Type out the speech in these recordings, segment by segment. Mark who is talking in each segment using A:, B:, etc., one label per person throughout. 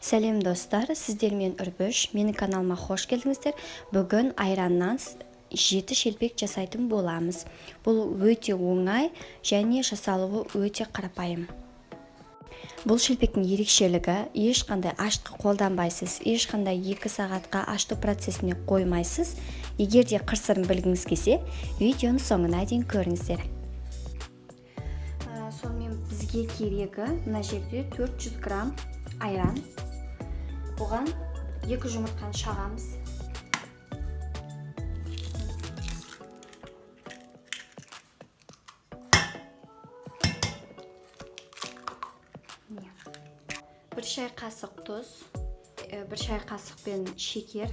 A: Сәлем достар, сіздермен Үрбіш, менің каналыма қош келдіңіздер. Бүгін айраннан 7 шелпек жасайтын боламыз. Бұл өте оңай және жасалуы өте қарапайым. Бұл шелпектің ерекшелігі, ешқандай ашытқы қолданбайсыз, ешқандай 2 сағатқа ашыту процесіне қоймайсыз. Егер де қыр-сырын білгіңіз келсе, видеоның соңына дейін көріңіздер. Сонымен бізге керегі мына жерде 400 грамм айран. Бұған 2 жұмыртқаны шағамыз. Бір шай қасық тұз, бір шай қасықпен шекер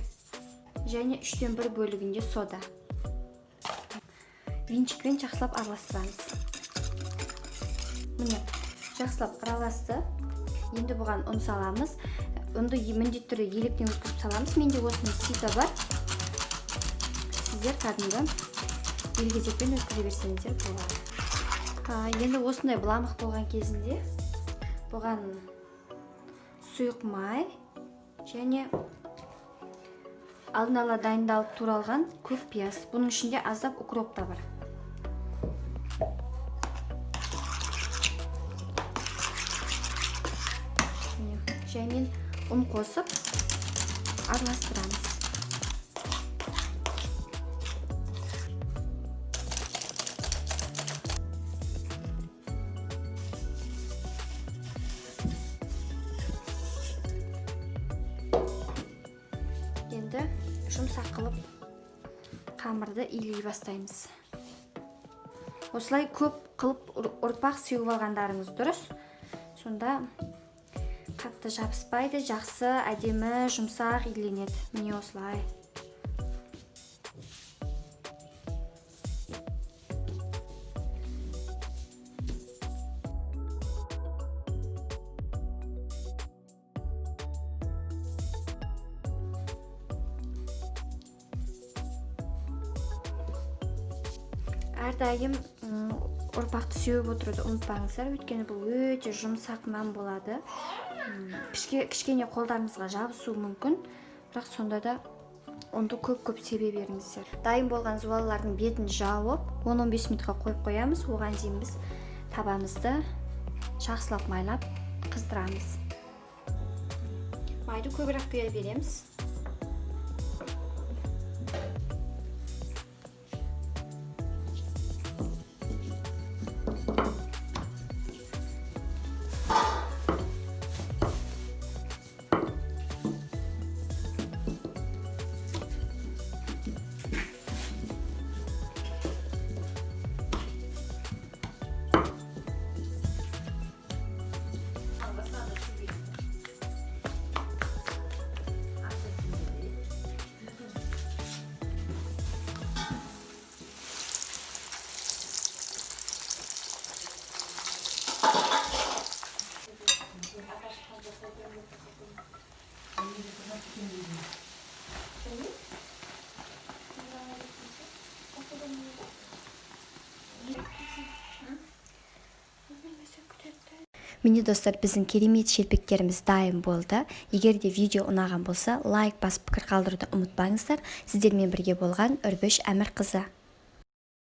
A: және 3-тен 1 бөлігінде сода. Венчикпен жақсылап араластырамыз. Міне, жақсылап араласты. Енді бұған ұн саламыз. Ұнды міндетті түрде електен өткізіп саламыз. Менде осының сита бар. Сіздер кәдімгі елгезекпен өткізе берсеңіздер болады. Енді осындай бұламық болған кезінде бұған сұйық май және алдын ала дайындалып туралған көк пияз. Бұның ішінде аздап укроп та бар. Және ұн қосып араластырамыз. Енді жұмсақ қылып қамырды илей бастаймыз. Осылай көп қылып ұрпақ сеуіп алғандарыңыз дұрыс. Сонда қатты жабыспайды, жақсы, әдемі, жұмсақ иленеді. Міне осылай. Әрдайым ұрпақты сеуіп отыруды ұмытпаңыздар, өйткені бұл өте жұмсақ нан болады. Кішкене қолдарыңызға жабысуы мүмкін, бірақ сонда да ұнды көп себе беріңіздер. Дайын болған зуалылардың бетін жауып 10-15 минутқа қойып қоямыз. Оған дейін біз табамызды жақсылап майлап қыздырамыз. Майды көбірек құя береміз. Міне достар, біздің керемет шелпектеріміз дайын болды. Егер де видео ұнаған болса, лайк басып пікір қалдыруды ұмытпаңыздар. Сіздермен бірге болған Үрбіш Әмірқызы.